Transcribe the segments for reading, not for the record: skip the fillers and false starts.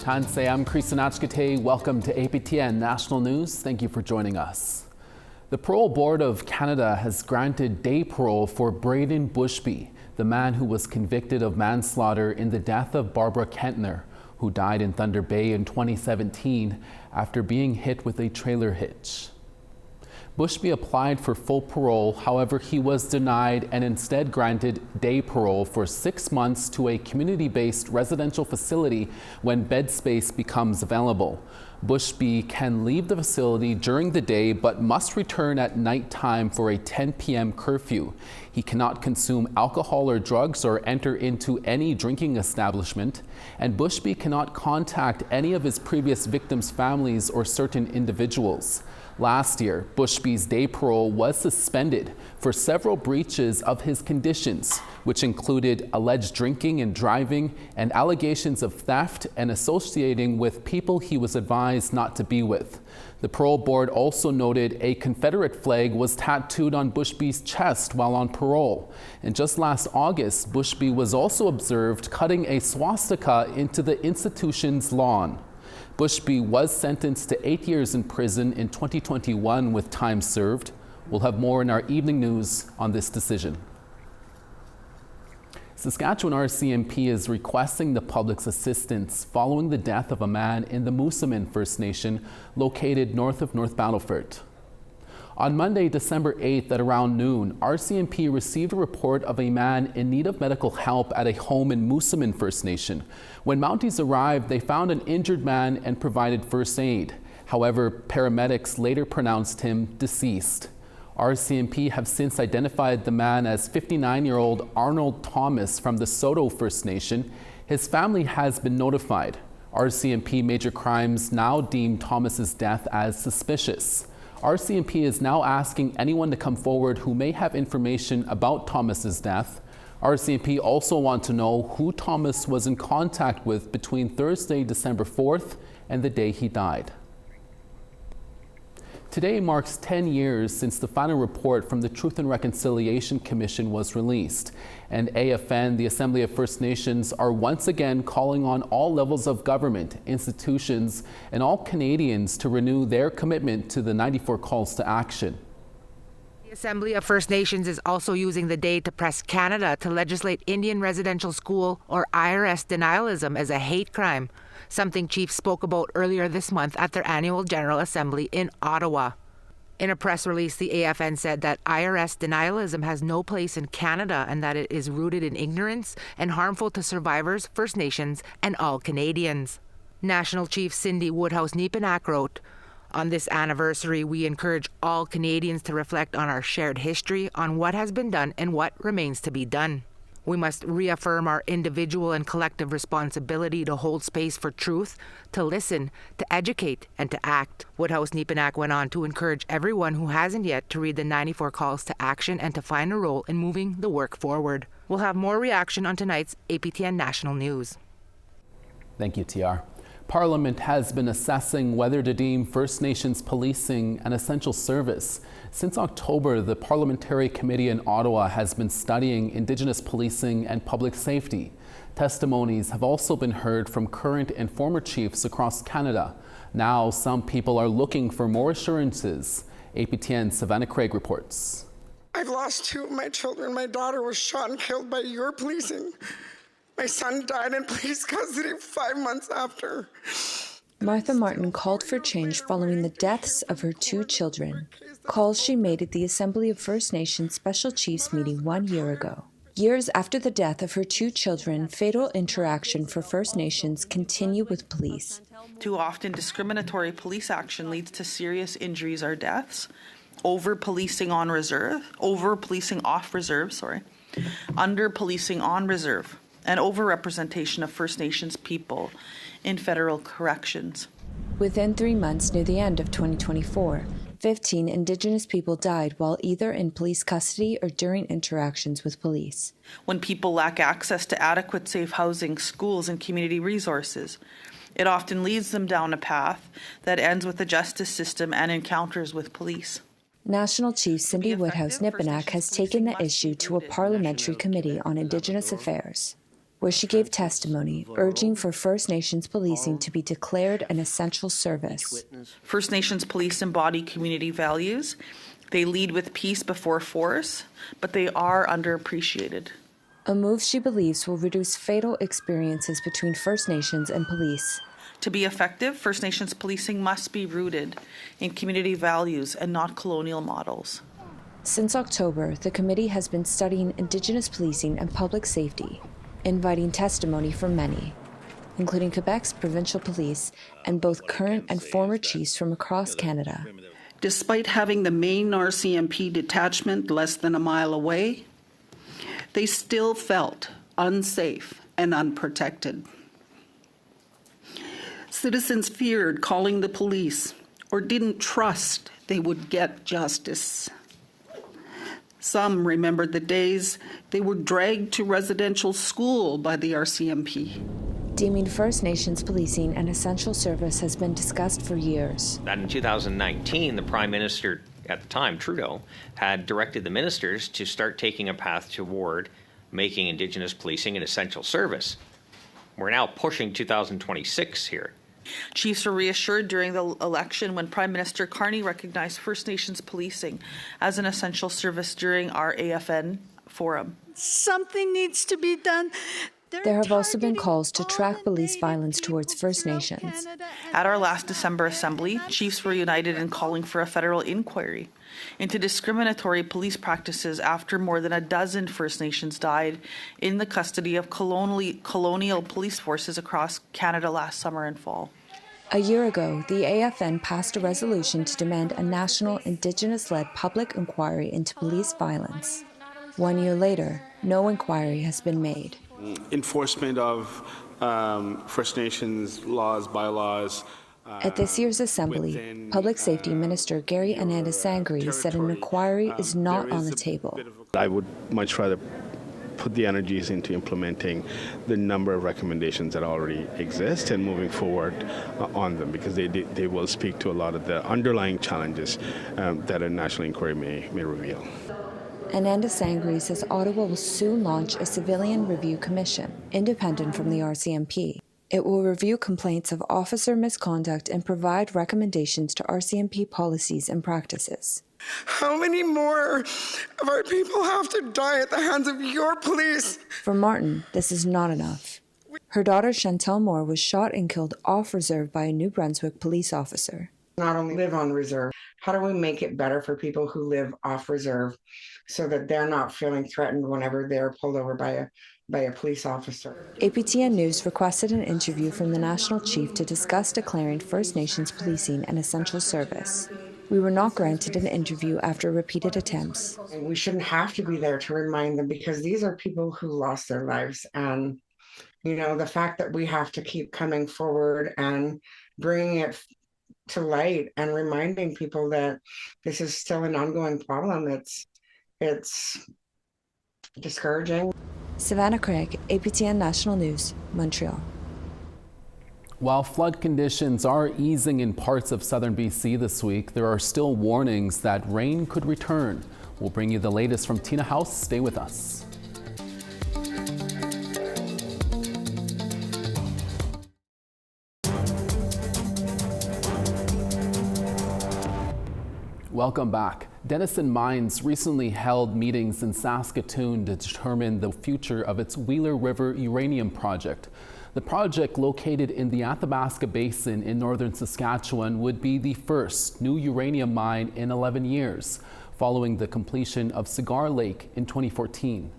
Tansei, I'm Krisanachkate. Welcome to APTN National News. Thank you for joining us. The Parole Board of Canada has granted day parole for Brayden Bushby, the man who was convicted of manslaughter in the death of Barbara Kentner, who died in Thunder Bay in 2017 after being hit with a trailer hitch. Bushby applied for full parole, however, he was denied and instead granted day parole for 6 months to a community-based residential facility when bed space becomes available. Bushby can leave the facility during the day but must return at nighttime for a 10 p.m. curfew. He cannot consume alcohol or drugs or enter into any drinking establishment, and Bushby cannot contact any of his previous victims' families or certain individuals. Last year, Bushby's day parole was suspended for several breaches of his conditions, which included alleged drinking and driving and allegations of theft and associating with people he was advised not to be with. The parole board also noted a Confederate flag was tattooed on Bushby's chest while on parole. And just last August, Bushby was also observed cutting a swastika into the institution's lawn. Bushby was sentenced to 8 years in prison in 2021 with time served. We'll have more in our evening news on this decision. Saskatchewan RCMP is requesting the public's assistance following the death of a man in the Musammin First Nation located north of North Battleford. On Monday, December 8th at around noon, RCMP received a report of a man in need of medical help at a home in Musammin First Nation. When Mounties arrived, they found an injured man and provided first aid. However, paramedics later pronounced him deceased. RCMP have since identified the man as 59-year-old Arnold Thomas from the Soto First Nation. His family has been notified. RCMP Major Crimes now deem Thomas's death as suspicious. RCMP is now asking anyone to come forward who may have information about Thomas's death. RCMP also want to know who Thomas was in contact with between Thursday, December 4th and the day he died. Today marks 10 years since the final report from the Truth and Reconciliation Commission was released, and AFN, the Assembly of First Nations, are once again calling on all levels of government, institutions, and all Canadians to renew their commitment to the 94 calls to action. The Assembly of First Nations is also using the day to press Canada to legislate Indian residential school or IRS denialism as a hate crime, something Chiefs spoke about earlier this month at their annual General Assembly in Ottawa. In a press release, the AFN said that IRS denialism has no place in Canada and that it is rooted in ignorance and harmful to survivors, First Nations, and all Canadians. National Chief Cindy Woodhouse-Nepenak wrote, "On this anniversary, we encourage all Canadians to reflect on our shared history, on what has been done and what remains to be done. We must reaffirm our individual and collective responsibility to hold space for truth, to listen, to educate, and to act." Woodhouse-Nepenak went on to encourage everyone who hasn't yet to read the 94 calls to action and to find a role in moving the work forward. We'll have more reaction on tonight's APTN National News. Thank you, TR. Parliament has been assessing whether to deem First Nations policing an essential service. Since October, the Parliamentary Committee in Ottawa has been studying Indigenous policing and public safety. Testimonies have also been heard from current and former chiefs across Canada. Now, some people are looking for more assurances. APTN Savannah Craig reports. I've lost 2 of my children. My daughter was shot and killed by your policing. My son died in police custody 5 months after. Martha Martin called for change following the deaths of her 2 children, calls she made at the Assembly of First Nations Special Chiefs meeting 1 year ago. Years after the death of her 2 children, fatal interaction for First Nations continue with police. Too often, discriminatory police action leads to serious injuries or deaths. Over-policing off reserve, under-policing on reserve, and over-representation of First Nations people in federal corrections. Within 3 months near the end of 2024, 15 Indigenous people died while either in police custody or during interactions with police. When people lack access to adequate safe housing, schools, and community resources, it often leads them down a path that ends with the justice system and encounters with police. National Chief Cindy Woodhouse-Nepenak has taken the issue to a parliamentary committee on Indigenous affairs. where she gave testimony urging for First Nations policing to be declared an essential service. First Nations police embody community values. They lead with peace before force, but they are underappreciated. A move she believes will reduce fatal experiences between First Nations and police. To be effective, First Nations policing must be rooted in community values and not colonial models. Since October, the committee has been studying Indigenous policing and public safety, inviting testimony from many, including Quebec's provincial police and both current and former chiefs from across Canada. Despite having the main RCMP detachment less than a mile away, they still felt unsafe and unprotected. Citizens feared calling the police or didn't trust they would get justice. Some remembered the days they were dragged to residential school by the RCMP. Deeming First Nations policing an essential service has been discussed for years. That in 2019, the Prime Minister at the time, Trudeau, had directed the ministers to start taking a path toward making Indigenous policing an essential service. We're now pushing 2026 here. Chiefs were reassured during the election when Prime Minister Carney recognized First Nations policing as an essential service during our AFN forum. Something needs to be done. There have also been calls to track police violence towards First Nations. At our last December assembly, chiefs were united in calling for a federal inquiry into discriminatory police practices after more than a dozen First Nations died in the custody of colonial police forces across Canada last summer and fall. A year ago, the AFN passed a resolution to demand a national Indigenous-led public inquiry into police violence. 1 year later, no inquiry has been made. Enforcement of First Nations laws, bylaws. At this year's Assembly, Public Safety Minister Gary Ananda-Sangri said an inquiry is not on the table. I would much rather put the energies into implementing the number of recommendations that already exist and moving forward on them, because they will speak to a lot of the underlying challenges that a national inquiry may reveal. Ananda-Sangri says Ottawa will soon launch a civilian review commission, independent from the RCMP. It will review complaints of officer misconduct and provide recommendations to RCMP policies and practices. How many more of our people have to die at the hands of your police? For Martin, this is not enough. Her daughter Chantel Moore was shot and killed off reserve by a New Brunswick police officer. Not only live on reserve, how do we make it better for people who live off reserve so that they're not feeling threatened whenever they're pulled over by a police officer? APTN News requested an interview from the National Chief to discuss declaring First Nations policing an essential service. We were not granted an interview after repeated attempts. We shouldn't have to be there to remind them, because these are people who lost their lives. And, you know, the fact that we have to keep coming forward and bringing it to light and reminding people that this is still an ongoing problem, it's discouraging. Savannah Craig, APTN National News, Montreal. While flood conditions are easing in parts of southern BC this week, there are still warnings that rain could return. We'll bring you the latest from Tina House. Stay with us. Welcome back. Denison Mines recently held meetings in Saskatoon to determine the future of its Wheeler River uranium project. The project, located in the Athabasca Basin in northern Saskatchewan, would be the first new uranium mine in 11 years, following the completion of Cigar Lake in 2014.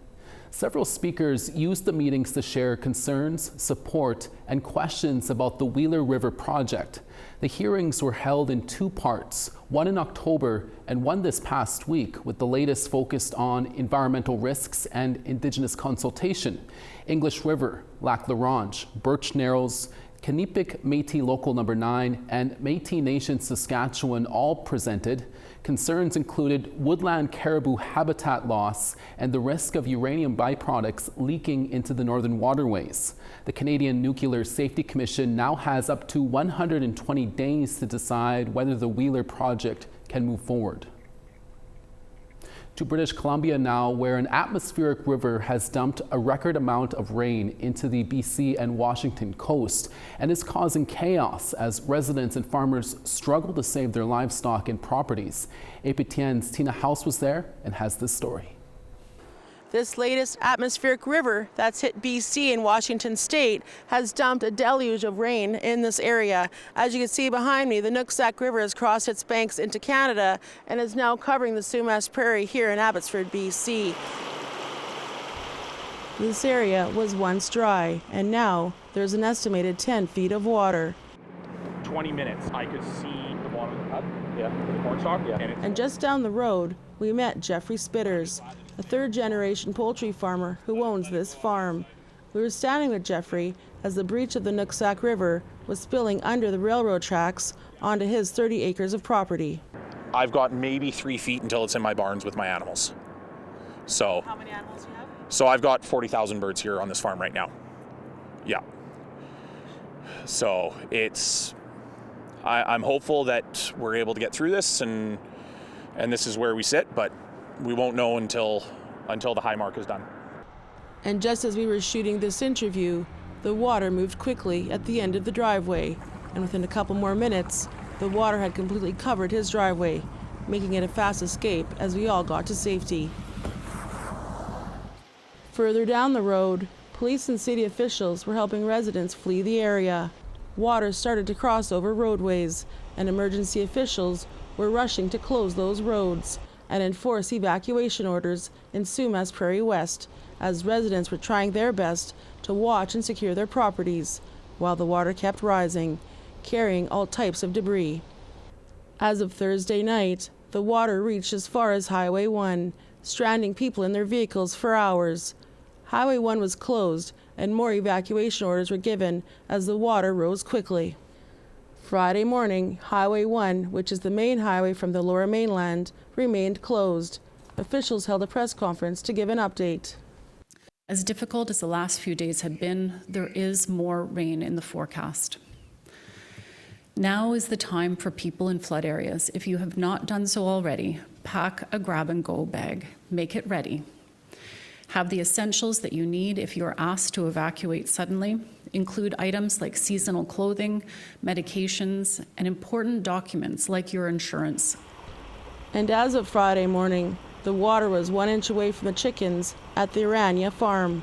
Several speakers used the meetings to share concerns, support, and questions about the Wheeler River project. The hearings were held in two parts, one in October and one this past week, with the latest focused on environmental risks and Indigenous consultation. English River, Lac La Ronge, Birch Narrows, Kanipic Métis Local No. 9, and Métis Nation Saskatchewan all presented. Concerns included woodland caribou habitat loss and the risk of uranium byproducts leaking into the northern waterways. The Canadian Nuclear Safety Commission now has up to 120 days to decide whether the Wheeler project can move forward. To British Columbia now, where an atmospheric river has dumped a record amount of rain into the BC and Washington coast and is causing chaos as residents and farmers struggle to save their livestock and properties. APTN's Tina House was there and has this story. This latest atmospheric river that's hit BC and Washington state has dumped a deluge of rain in this area. As you can see behind me, the Nooksack River has crossed its banks into Canada and is now covering the Sumas Prairie here in Abbotsford, BC. This area was once dry, and now there's an estimated 10 feet of water. 20 minutes, I could see the bottom of the hut. Yeah, the corn stalk. Yeah. And just down the road, we met Jeffrey Spitters, a third-generation poultry farmer who owns this farm. We were standing with Jeffrey as the breach of the Nooksack River was spilling under the railroad tracks onto his 30 acres of property. I've got maybe 3 feet until it's in my barns with my animals. So. How many animals do you have? So I've got 40,000 birds here on this farm right now. Yeah. So it's. I'm hopeful that we're able to get through this, and this is where we sit, but we won't know until the high mark is done. And just as we were shooting this interview, the water moved quickly at the end of the driveway, and within a couple more minutes, the water had completely covered his driveway, making it a fast escape as we all got to safety. Further down the road, police and city officials were helping residents flee the area. Water started to cross over roadways, and emergency officials were rushing to close those roads and enforce evacuation orders in Sumas Prairie West as residents were trying their best to watch and secure their properties while the water kept rising, carrying all types of debris. As of Thursday night, the water reached as far as Highway 1, stranding people in their vehicles for hours. Highway 1 was closed and more evacuation orders were given as the water rose quickly. Friday morning, Highway 1, which is the main highway from the Lower Mainland, remained closed. Officials held a press conference to give an update. As difficult as the last few days have been, there is more rain in the forecast. Now is the time for people in flood areas. If you have not done so already, pack a grab-and-go bag. Make it ready. Have the essentials that you need if you are asked to evacuate suddenly. Include items like seasonal clothing, medications, and important documents like your insurance. And as of Friday morning, the water was 1 inch away from the chickens at the Orania farm.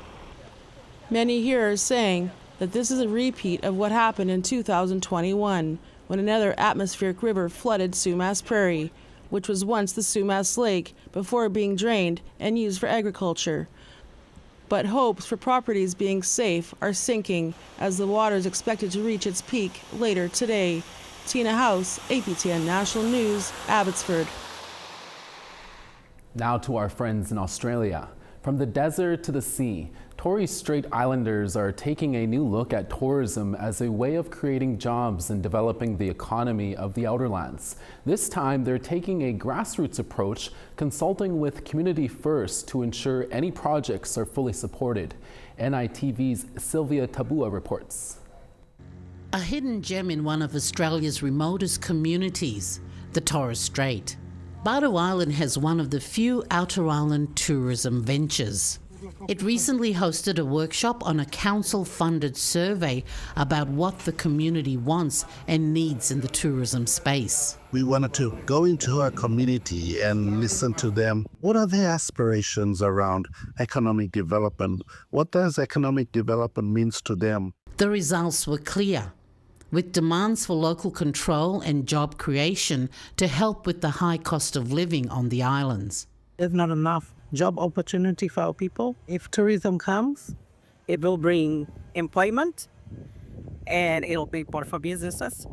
Many here are saying that this is a repeat of what happened in 2021, when another atmospheric river flooded Sumas Prairie, which was once the Sumas Lake before being drained and used for agriculture. But hopes for properties being safe are sinking as the water is expected to reach its peak later today. Tina House, APTN National News, Abbotsford. Now to our friends in Australia. From the desert to the sea, Torres Strait Islanders are taking a new look at tourism as a way of creating jobs and developing the economy of the outer lands. This time, they're taking a grassroots approach, consulting with Community First to ensure any projects are fully supported. NITV's Sylvia Tabua reports. A hidden gem in one of Australia's remotest communities, the Torres Strait. Bardo Island has one of the few outer island tourism ventures. It recently hosted a workshop on a council-funded survey about what the community wants and needs in the tourism space. We wanted to go into our community and listen to them. What are their aspirations around economic development? What does economic development means to them? The results were clear, with demands for local control and job creation to help with the high cost of living on the islands. There's not enough job opportunity for our people. If tourism comes, it will bring employment and it'll be better for businesses,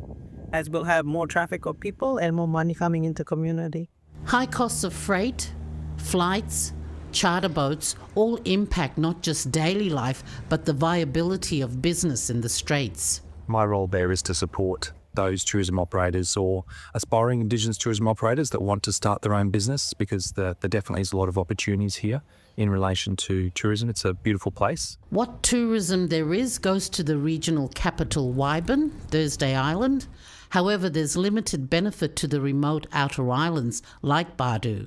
as we'll have more traffic of people and more money coming into community. High costs of freight, flights, charter boats all impact not just daily life, but the viability of business in the Straits. My role there is to support those tourism operators or aspiring Indigenous tourism operators that want to start their own business, because there definitely is a lot of opportunities here in relation to tourism. It's a beautiful place. What tourism there is goes to the regional capital Wyburn, Thursday Island. However, there's limited benefit to the remote outer islands like Bardo.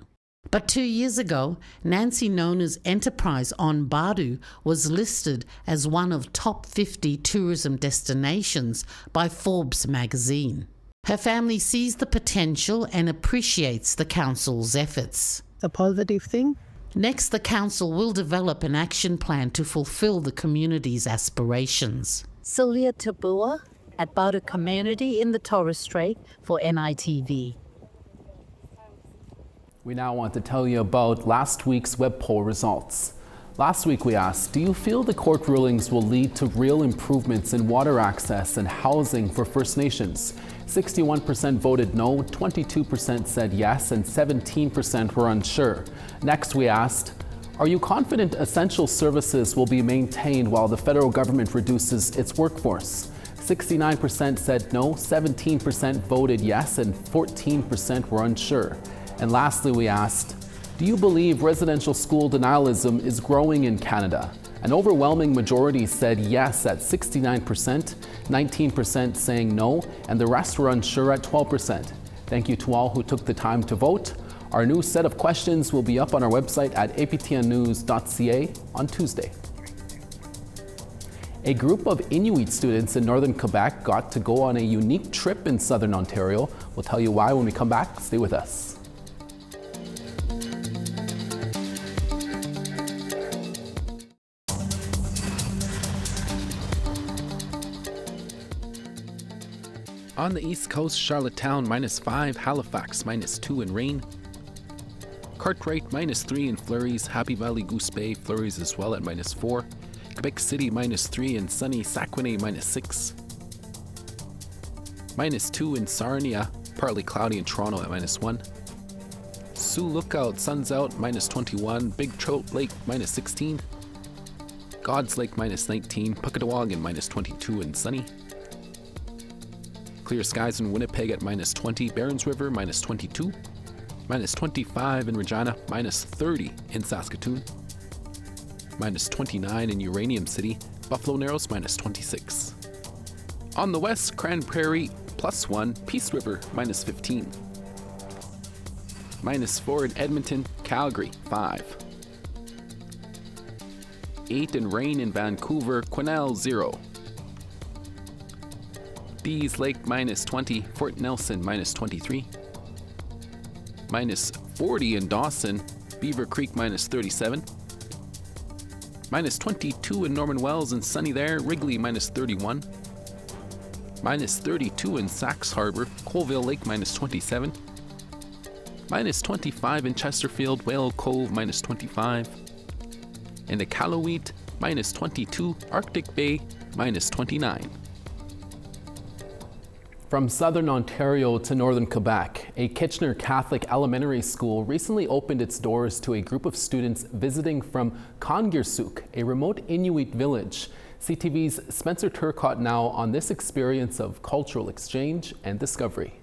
But 2 years ago, Nancy, known as Enterprise on Badu, was listed as one of top 50 tourism destinations by Forbes magazine. Her family sees the potential and appreciates the council's efforts. A positive thing. Next, the council will develop an action plan to fulfill the community's aspirations. Sylvia Tabua at Badu Community in the Torres Strait for NITV. We now want to tell you about last week's web poll results. Last week we asked, do you feel the court rulings will lead to real improvements in water access and housing for First Nations? 61% voted no, 22% said yes, and 17% were unsure. Next we asked, are you confident essential services will be maintained while the federal government reduces its workforce? 69% said no, 17% voted yes, and 14% were unsure. And lastly, we asked, do you believe residential school denialism is growing in Canada? An overwhelming majority said yes at 69%, 19% saying no, and the rest were unsure at 12%. Thank you to all who took the time to vote. Our new set of questions will be up on our website at aptnnews.ca on Tuesday. A group of Inuit students in northern Quebec got to go on a unique trip in southern Ontario. We'll tell you why when we come back. Stay with us. On the east coast, Charlottetown -5, Halifax -2 in rain. Cartwright -3 in flurries, Happy Valley, Goose Bay flurries as well at -4. Quebec City -3 and sunny, Saguenay -6. -2 in Sarnia, partly cloudy in Toronto at -1. Sioux Lookout, sun's out -21, Big Trout Lake -16. God's Lake -19, Puckatawagan -22 and sunny. Clear skies in Winnipeg at -20, Barons River -22, -25 in Regina, -30 in Saskatoon, -29 in Uranium City, Buffalo Narrows -26. On the west, Grand Prairie +1, Peace River -15, -4 in Edmonton, Calgary 5, 8 in rain in Vancouver, Quesnel 0. Dease Lake -20, Fort Nelson -23, -40 in Dawson, Beaver Creek -37, -22 in Norman Wells and sunny there, Wrigley -31, -32 in Sax Harbor, Colville Lake -27, -25 in Chesterfield, Whale Cove -25, and Iqaluit -22, Arctic Bay -29. From southern Ontario to northern Quebec, a Kitchener Catholic elementary school recently opened its doors to a group of students visiting from Kangirsuk, a remote Inuit village. CTV's Spencer Turcott now on this experience of cultural exchange and discovery.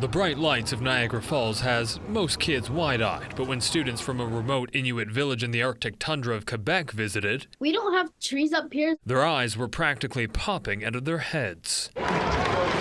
The bright lights of Niagara Falls has most kids wide-eyed, but when students from a remote Inuit village in the Arctic tundra of Quebec visited, we don't have trees up here. Their eyes were practically popping out of their heads.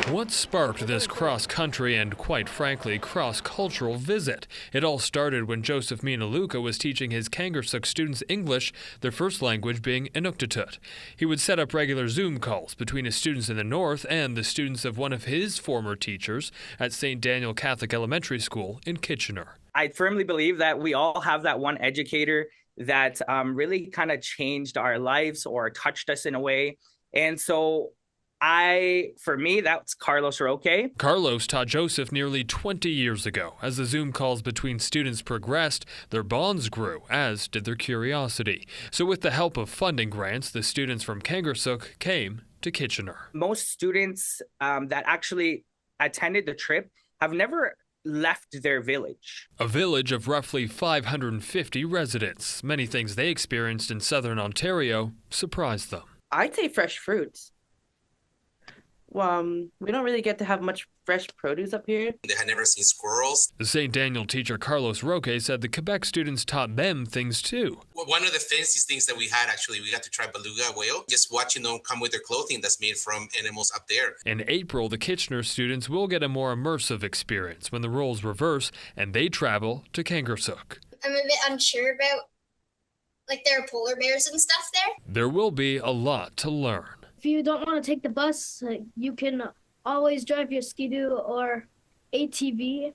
What sparked this cross-country and, quite frankly, cross-cultural visit? It all started when Joseph Minaluka was teaching his Kangirsuk students English, their first language being Inuktitut. He would set up regular Zoom calls between his students in the north and the students of one of his former teachers at St. Daniel Catholic Elementary School in Kitchener. I firmly believe that we all have that one educator that really kind of changed our lives or touched us in a way. And so for me, that's Carlos Roque. Carlos taught Joseph nearly 20 years ago. As the Zoom calls between students progressed, their bonds grew, as did their curiosity. So with the help of funding grants, the students from Kangirsuk came to Kitchener. Most students that actually attended the trip have never left their village. A village of roughly 550 residents. Many things they experienced in southern Ontario surprised them. I'd say fresh fruits. we don't really get to have much fresh produce up here. They had never seen squirrels. The St. Daniel teacher Carlos Roque said the Quebec students taught them things too. One of the fanciest things that we had, actually, we got to try beluga whale. Just watching them come with their clothing that's made from animals up there. In April, the Kitchener students will get a more immersive experience when the roles reverse and they travel to Kangaroosuk. I'm a bit unsure about, like, there are polar bears and stuff there. There will be a lot to learn. If you don't want to take the bus, you can always drive your Ski-Doo or ATV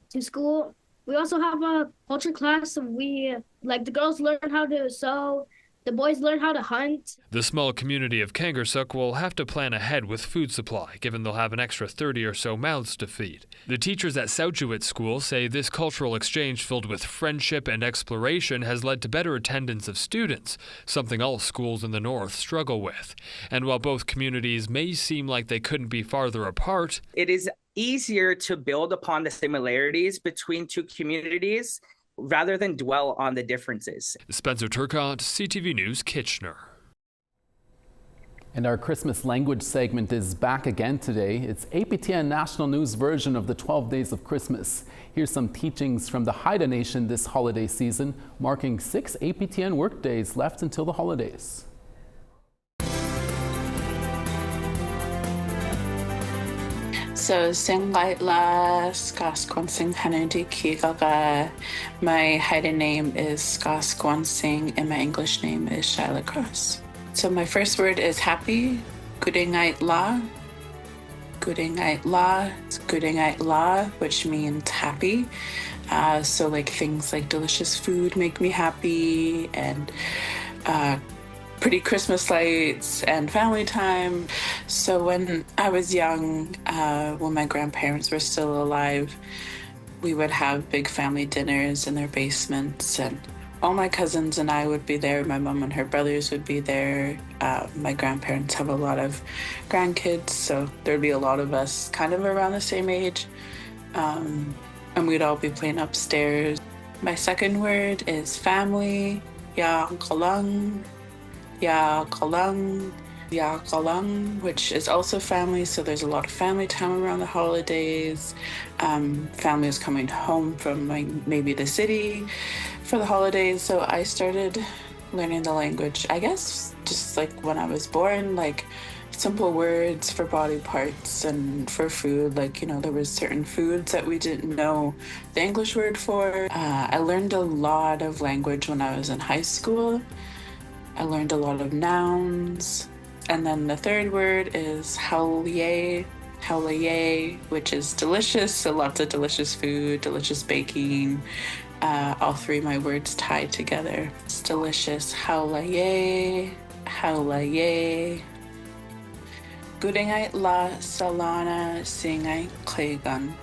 to school. We also have a culture class. The girls learn how to sew, the boys learn how to hunt. The small community of Kangaroosuk will have to plan ahead with food supply, given they'll have an extra 30 or so mouths to feed. The teachers at Souchewit School say this cultural exchange filled with friendship and exploration has led to better attendance of students, something all schools in the north struggle with. And while both communities may seem like they couldn't be farther apart, it is easier to build upon the similarities between two communities rather than dwell on the differences. Spencer Turcotte, CTV News, Kitchener. And our Christmas language segment is back again today. It's APTN National News version of the 12 Days of Christmas. Here's some teachings from the Haida Nation this holiday season, marking 6 APTN workdays left until the holidays. So Singlai la Skaskwansing Hanuti Kigaga. My Haida name is Skaskwansing and my English name is Shyla Cross. So my first word is happy, Gudingait la. Gudingait la, it's Gudingait la, which means happy. So like things like delicious food make me happy, and pretty Christmas lights and family time. So when I was young, when my grandparents were still alive, we would have big family dinners in their basements, and all my cousins and I would be there. My mom and her brothers would be there. My grandparents have a lot of grandkids, so there'd be a lot of us kind of around the same age. And we'd all be playing upstairs. My second word is family, Ya Kalang. Ya Kalang, Ya Kalang, which is also family, so there's a lot of family time around the holidays. Family is coming home from maybe the city for the holidays, so I started learning the language, I guess, just like when I was born, like simple words for body parts and for food. Like, you know, there was certain foods that we didn't know the English word for. I learned a lot of language when I was in high school. I learned a lot of nouns. And then the third word is haulaye, which is delicious. So lots of delicious food, delicious baking. All three of my words tied together. It's delicious. Haulaye. Gudingait la salana singait klegan.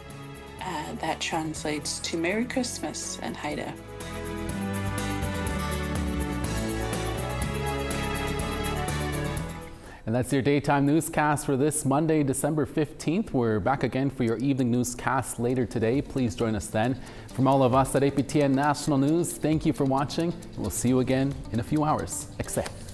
That translates to Merry Christmas in Haida. And that's your daytime newscast for this Monday, December 15th. We're back again for your evening newscast later today. Please join us then. From all of us at APTN National News, thank you for watching. We'll see you again in a few hours. Excellent.